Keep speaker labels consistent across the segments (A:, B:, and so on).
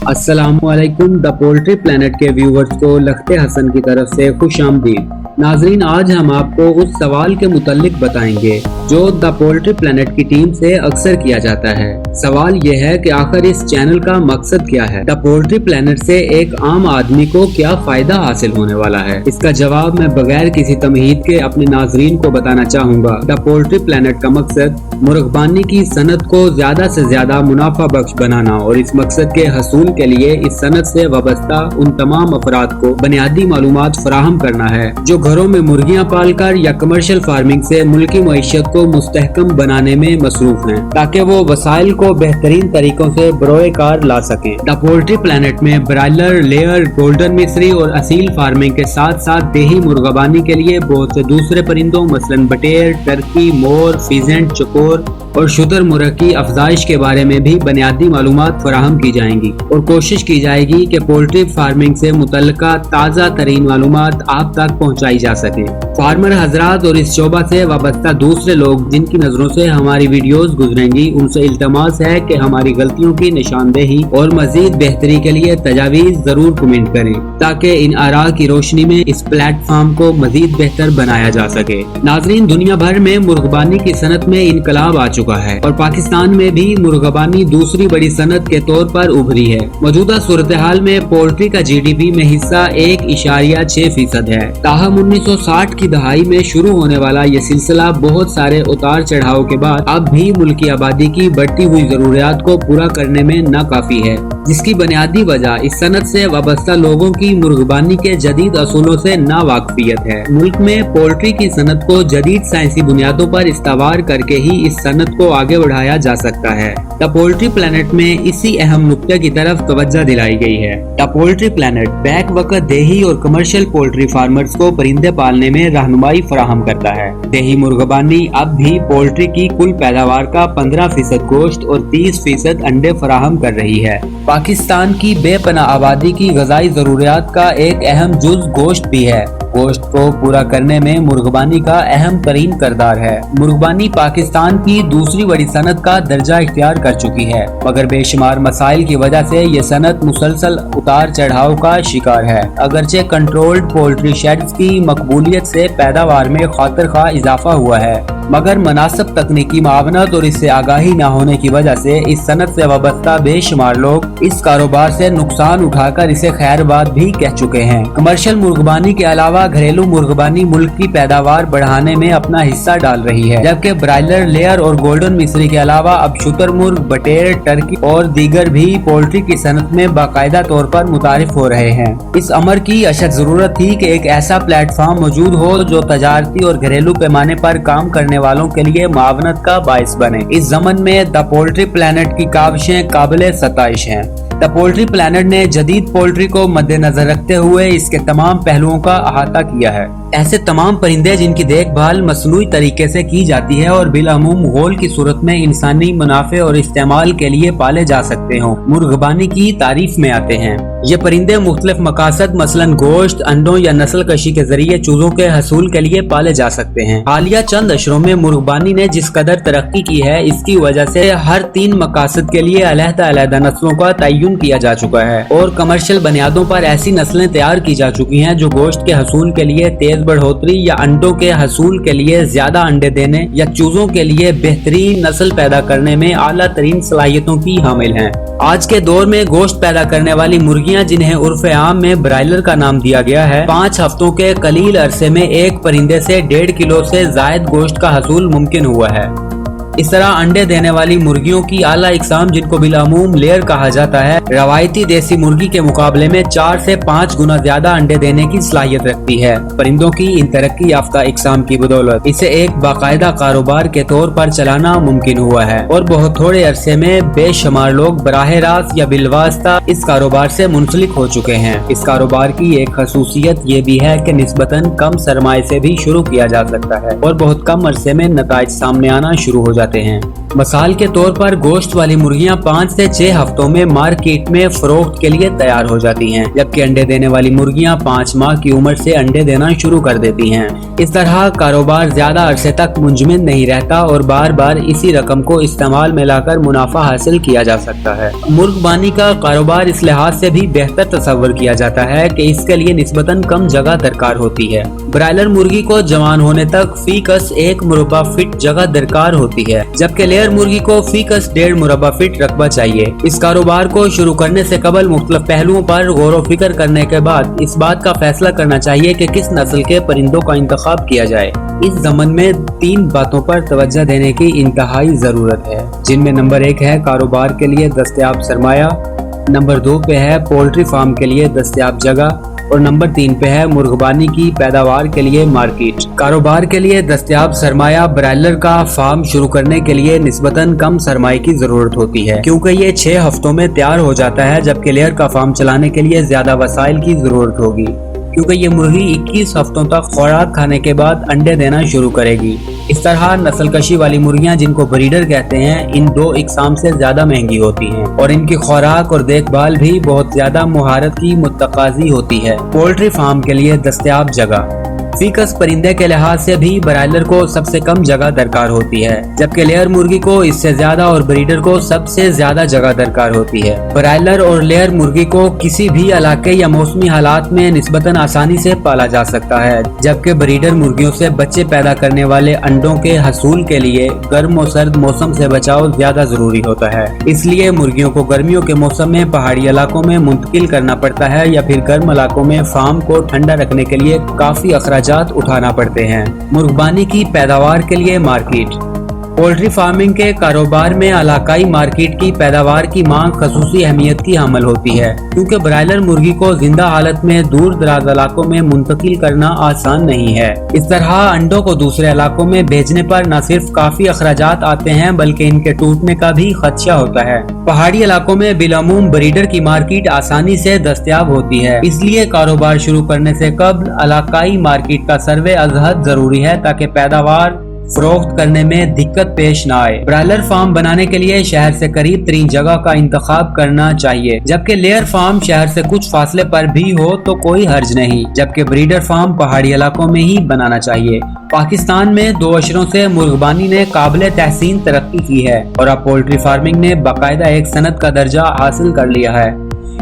A: अस्सलामुअलैकुम। The poultry planet के viewers को लखते हसन की तरफ से खुश आमदीद। नाजरीन, आज हम आपको उस सवाल के मुतालिक बताएंगे जो द पोल्ट्री प्लेनेट की टीम से अक्सर किया जाता है। सवाल ये है कि आखिर इस चैनल का मकसद क्या है। द पोल्ट्री प्लेनेट से एक आम आदमी को क्या फायदा हासिल होने वाला है। इसका जवाब मैं बगैर किसी तमहीद के अपने नाजरीन को बताना चाहूँगा। द पोल्ट्री प्लेनेट का मकसद मुर्गबानी की सनत को ज्यादा से ज्यादा मुनाफा बख्श बनाना और इस मकसद के हसूल के लिए इस सनत से वाबस्ता उन तमाम अफराद को बुनियादी मालूमात फराहम करना है जो घरों में मुर्गियां पालकर या कमर्शियल फार्मिंग से मुल्की मईशत को मुस्तहकम बनाने में मसरूफ हैं, ताकि वो वसाइल को बेहतरीन तरीकों से बरोए कार ला सकें। द पोल्ट्री प्लेनेट में ब्रायलर, लेयर, गोल्डन मिस्री और असील फार्मिंग के साथ साथ देही मुर्गबानी के लिए बहुत से दूसरे परिंदों मसलन बटेर, टर्की, मोर, फिजेंट, चकोर और शुतर मुर्ग की अफजाइश के बारे में भी बुनियादी मालूमात फराहम की जाएंगी और कोशिश की जाएगी कि पोल्ट्री फार्मिंग से मुतल्लिका ताज़ा तरीन मालूमात आप तक पहुँचाई जा सके। फार्मर हजरात और इस शोबा से वाबस्ता दूसरे लोग जिनकी नजरों से हमारी वीडियोस गुजरेंगी, उनसे इल्तमास है कि हमारी गलतियों की निशानदेही और मजीद बेहतरी के लिए तजावीज जरूर कमेंट करें, ताकि इन आरा की रोशनी में इस प्लेटफॉर्म को मजीद बेहतर बनाया जा सके। नाजरीन, दुनिया भर में मुर्गबानी की सनत में इनकलाब आ चुका है और पाकिस्तान में भी मुर्गबानी दूसरी बड़ी सनत के तौर पर उभरी है। मौजूदा सूरत हाल में पोल्ट्री का GDP में हिस्सा 1.6% है। ताहम 1960 की दहाई में शुरू होने वाला ये सिलसिला बहुत सारे उतार चढ़ाव के बाद अब भी मुल्की आबादी की बढ़ती हुई जरूरियात को पूरा करने में नाकाफी है, जिसकी बुनियादी वजह इस सनत से वाबस्ता लोगों की मुर्गबानी के जदीद असूलों से नावाकफियत है। मुल्क में पोल्ट्री की सनत को जदीद साइंसी बुनियादों पर इस्तावार करके ही इस सनत को आगे बढ़ाया जा सकता है। द पोल्ट्री प्लेनेट में इसी अहम नुक्ते की तरफ तवज्जो दिलाई गई है। द पोल्ट्री प्लेनेट बैक वक्त देही और कमर्शियल पोल्ट्री फार्मर्स को परिंदे पालने में रहनुमाई फराहम करता है। देही मुर्गबानी अब भी पोल्ट्री की कुल पैदावार का 15% गोश्त और 30% अंडे फराहम कर रही है। पाकिस्तान की बेपनाह आबादी की ग़िज़ाई ज़रूरियात का एक अहम जुज़ गोश्त भी है। गोश्त को पूरा करने में मुर्गबानी का अहम तरीन किरदार है। मुर्गबानी पाकिस्तान की दूसरी बड़ी सनत का दर्जा इख्तियार कर चुकी है, मगर बेशुमार मसाइल की वजह से ये सनत मुसलसल उतार चढ़ाव का शिकार है। अगरचे कंट्रोल्ड पोल्ट्री शेड्स की मकबूलियत से पैदावार में खातिर खा इजाफा हुआ है, मगर मुनासिब तकनीकी मावनत और इससे आगाही न होने की वजह से इस सनत से वाबस्ता बेशुमार लोग इस कारोबार से नुकसान उठाकर इसे खैरबाद भी कह चुके हैं। कमर्शियल मुर्गबानी के अलावा घरेलू मुर्गबानी मुल्क की पैदावार बढ़ाने में अपना हिस्सा डाल रही है, जबकि ब्रायलर, लेयर और गोल्डन मिस्री के अलावा अब शुतुरमुर्ग, बटेर, टर्की और दीगर भी पोल्ट्री की सनत में बाकायदा तौर पर मुतारिफ हो रहे हैं। इस अमर की अशद जरूरत थी कि एक ऐसा प्लेटफॉर्म मौजूद हो जो तजारती और घरेलू पैमाने पर काम करने वालों के लिए मावनत का बाइस बने। इस ज़मन में द पोल्ट्री प्लेनेट की काविशें काबिले सताइश हैं। द पोल्ट्री प्लेनेट ने जदीद पोल्ट्री को मद्देनजर रखते हुए इसके तमाम पहलुओं का अहाता किया है। ऐसे तमाम परिंदे जिनकी देखभाल मसनूई तरीके से की जाती है और बिलअमूम गोल की सूरत में इंसानी मुनाफे और इस्तेमाल के लिए पाले जा सकते हो, मुर्गबानी की तारीफ में आते हैं। ये परिंदे मुख्तलिफ मकासद मसलन गोश्त, अंडों या नस्ल कशी के जरिए चूजों के हसूल के लिए पाले जा सकते हैं। हालिया चंद अशरों में मुर्गबानी ने जिस कदर तरक्की की है, इसकी वजह से हर 3 मकासद के लिए अलहदा नस्लों का तय्युन किया जा चुका है और कमर्शियल बुनियादों पर ऐसी नस्लें तैयार की जा चुकी हैं जो गोश्त के हसूल के लिए तेज बढ़ोतरी या अंडों के हसूल के लिए ज्यादा अंडे देने या चूजों के लिए बेहतरीन नस्ल पैदा करने में आला तरीन सलाहियतों की हामिल हैं। आज के दौर में गोश्त पैदा करने वाली मुर्गियां, जिन्हें उर्फ आम में ब्रायलर का नाम दिया गया है, 5 हफ्तों के कलील अरसे में एक परिंदे से 1.5 किलो से जायद गोश्त का हसूल मुमकिन हुआ है। इस तरह अंडे देने वाली मुर्गियों की आला इकसाम, जिनको बिलामूम लेयर कहा जाता है, रवायती देसी मुर्गी के मुकाबले में 4 से 5 गुना ज्यादा अंडे देने की सलाहियत रखती है। परिंदों की इन तरक्की याफ्ता इकसाम की बदौलत इसे एक बाकायदा कारोबार के तौर पर चलाना मुमकिन हुआ है और बहुत थोड़े अरसे में बेशुमार लोग बराह रास्त या बिलवास्ता इस कारोबार से मुंसलिक हो चुके हैं। इस कारोबार की एक खसूसियत ये भी है कि निस्बतन कम सरमाए से भी शुरू किया जा सकता है और बहुत कम अरसे में नताइज सामने आना शुरू हो जाते हैं। مثال کے طور پر گوشت والی مرغیاں 5 سے 6 ہفتوں میں مارکیٹ میں فروخت کے لیے تیار ہو جاتی ہیں، جبکہ انڈے دینے والی مرغیاں 5 ماہ کی عمر سے انڈے دینا شروع کر دیتی ہیں۔ اس طرح کاروبار زیادہ عرصے تک منجمد نہیں رہتا اور بار بار اسی رقم کو استعمال میں لا کر منافع حاصل کیا جا سکتا ہے۔ مرغ بانی کا کاروبار اس لحاظ سے بھی بہتر تصور کیا جاتا ہے کہ اس کے لیے نسبتاً کم جگہ درکار ہوتی ہے۔ برائلر مرغی کو جوان ہونے تک فی کس 1 مربع فٹ جگہ درکار ہوتی ہے، جبکہ لیئر مرغی کو فی کس 1.5 مربع فٹ رقبہ چاہیے۔ اس کاروبار کو شروع کرنے سے قبل مختلف پہلوؤں پر غور و فکر کرنے کے بعد اس بات کا فیصلہ کرنا چاہیے کہ کس نسل کے پرندوں کا انتخاب کیا جائے۔ اس ضمن میں 3 باتوں پر توجہ دینے کی انتہائی ضرورت ہے، جن میں نمبر 1 ہے کاروبار کے لیے دستیاب سرمایہ، نمبر 2 پہ ہے پولٹری فارم کے لیے دستیاب جگہ، اور نمبر 3 پہ ہے مرغبانی کی پیداوار کے لیے مارکیٹ۔ کاروبار کے لیے دستیاب سرمایہ برائلر کا فارم شروع کرنے کے لیے نسبتاً کم سرمایہ کی ضرورت ہوتی ہے، کیونکہ یہ 6 ہفتوں میں تیار ہو جاتا ہے، جبکہ لیئر کا فارم چلانے کے لیے زیادہ وسائل کی ضرورت ہوگی، کیونکہ یہ مرغی 21 ہفتوں تک خوراک کھانے کے بعد انڈے دینا شروع کرے گی۔ اس طرح نسل کشی والی مرغیاں، جن کو بریڈر کہتے ہیں، ان 2 اقسام سے زیادہ مہنگی ہوتی ہیں اور ان کی خوراک اور دیکھ بھال بھی بہت زیادہ مہارت کی متقاضی ہوتی ہے۔ پولٹری فارم کے لیے دستیاب جگہ، فی کس پرندے کے لحاظ سے بھی برائلر کو سب سے کم جگہ درکار ہوتی ہے، جبکہ لیئر مرغی کو اس سے زیادہ اور بریڈر کو سب سے زیادہ جگہ درکار ہوتی ہے۔ برائلر اور لیئر مرغی کو کسی بھی علاقے یا موسمی حالات میں نسبتاً آسانی سے پالا جا سکتا ہے، جبکہ بریڈر مرغیوں سے بچے پیدا کرنے والے انڈوں کے حصول کے لیے گرم و سرد موسم سے بچاؤ زیادہ ضروری ہوتا ہے۔ اس لیے مرغیوں کو گرمیوں کے موسم میں پہاڑی علاقوں میں منتقل کرنا پڑتا ہے یا پھر گرم علاقوں میں فارم کو ٹھنڈا رکھنے کے لیے کافی اخراجات اٹھانا پڑتے ہیں۔ مرغبانی کی پیداوار کے لیے مارکیٹ، پولٹری فارمنگ کے کاروبار میں علاقائی مارکیٹ کی پیداوار کی مانگ خصوصی اہمیت کی حامل ہوتی ہے، کیونکہ برائلر مرغی کو زندہ حالت میں دور دراز علاقوں میں منتقل کرنا آسان نہیں ہے۔ اس طرح انڈوں کو دوسرے علاقوں میں بھیجنے پر نہ صرف کافی اخراجات آتے ہیں بلکہ ان کے ٹوٹنے کا بھی خدشہ ہوتا ہے۔ پہاڑی علاقوں میں بالعموم بریڈر کی مارکیٹ آسانی سے دستیاب ہوتی ہے، اس لیے کاروبار شروع کرنے سے قبل علاقائی مارکیٹ کا سروے از حد ضروری ہے تاکہ پیداوار فروخت کرنے میں دقت پیش نہ آئے۔ برائلر فارم بنانے کے لیے شہر سے قریب ترین جگہ کا انتخاب کرنا چاہیے، جبکہ لیئر فارم شہر سے کچھ فاصلے پر بھی ہو تو کوئی حرج نہیں، جبکہ بریڈر فارم پہاڑی علاقوں میں ہی بنانا چاہیے۔ پاکستان میں 2 عشروں سے مرغبانی نے قابل تحسین ترقی کی ہے اور اب پولٹری فارمنگ نے باقاعدہ ایک صنعت کا درجہ حاصل کر لیا ہے۔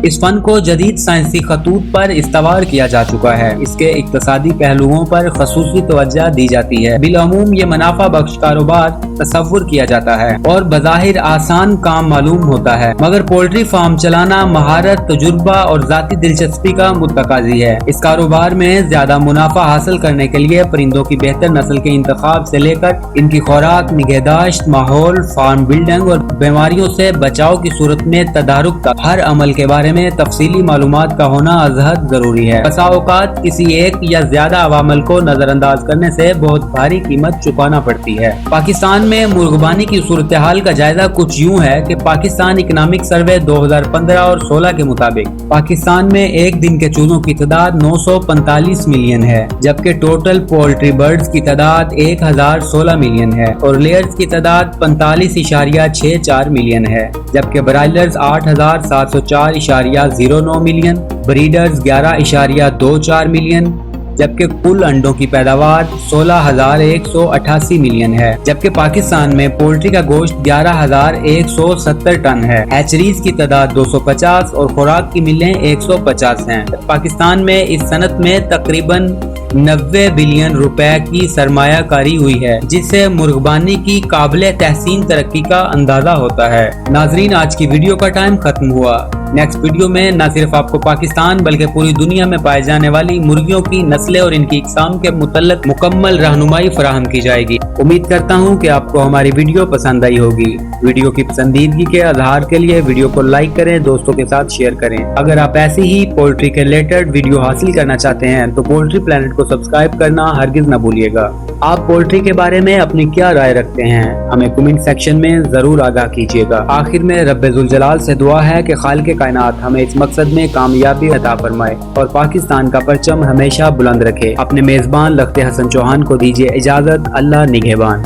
A: اس فن کو جدید سائنسی خطوط پر استوار کیا جا چکا ہے، اس کے اقتصادی پہلوؤں پر خصوصی توجہ دی جاتی ہے۔ بالعموم یہ منافع بخش کاروبار تصور کیا جاتا ہے اور بظاہر آسان کام معلوم ہوتا ہے، مگر پولٹری فارم چلانا مہارت، تجربہ اور ذاتی دلچسپی کا متقاضی ہے۔ اس کاروبار میں زیادہ منافع حاصل کرنے کے لیے پرندوں کی بہتر نسل کے انتخاب سے لے کر ان کی خوراک، نگہداشت، ماحول، فارم بلڈنگ اور بیماریوں سے بچاؤ کی صورت میں تدارک تک ہر عمل کے بارے میں تفصیلی معلومات کا ہونا از حد ضروری ہے۔ بسا اوقات کسی ایک یا زیادہ عوامل کو نظر انداز کرنے سے بہت بھاری قیمت چکانا پڑتی ہے۔ پاکستان میں مرغبانی کی صورتحال کا جائزہ کچھ یوں ہے کہ پاکستان اکنامک سروے 2015 اور 16 کے مطابق پاکستان میں ایک دن کے چوزوں کی تعداد 945 ملین ہے، جبکہ ٹوٹل پولٹری برڈز کی تعداد 1016 ملین ہے اور لیئرز کی تعداد 45.64 ملین ہے، جبکہ برائلرز 8704.09 ملین، بریڈرز 11.24 ملین، جبکہ کل انڈوں کی پیداوار 16,188 ملین ہے، جبکہ پاکستان میں پولٹری کا گوشت 11,170 ٹن ہے، ہیچریز کی تعداد 250 اور خوراک کی ملیں 150 ہیں۔ پاکستان میں اس صنعت میں تقریباً 90 بلین روپے کی سرمایہ کاری ہوئی ہے، جس سے مرغبانی کی قابل تحسین ترقی کا اندازہ ہوتا ہے۔ ناظرین، آج کی ویڈیو کا ٹائم ختم ہوا۔ نیکسٹ ویڈیو میں نہ صرف آپ کو پاکستان بلکہ پوری دنیا میں پائے جانے والی مرغیوں کی نسلیں اور ان کی اقسام کے متعلق مکمل رہنمائی فراہم کی جائے گی۔ امید کرتا ہوں کہ آپ کو ہماری ویڈیو پسند آئی ہوگی۔ ویڈیو کی پسندیدگی کے اظہار کے لیے ویڈیو کو لائک کریں، دوستوں کے ساتھ شیئر کریں۔ اگر آپ ایسی ہی پولٹری کے ریلیٹڈ ویڈیو حاصل کرنا چاہتے ہیں تو پولٹری پلانٹ کو سبسکرائب کرنا ہرگز نہ بھولیے گا۔ آپ پولٹری کے بارے میں اپنی کیا رائے رکھتے ہیں؟ ہمیں کمنٹ سیکشن میں ضرور آگاہ کیجیے گا۔ آخر میں رب ذوالجلال سے دعا ہے کہ خالق کائنات ہمیں اس مقصد میں کامیابی عطا فرمائے اور پاکستان کا پرچم ہمیشہ بلند رکھے۔ اپنے میزبان لخت حسن چوہان کو دیجیے اجازت۔ اللہ نگہبان۔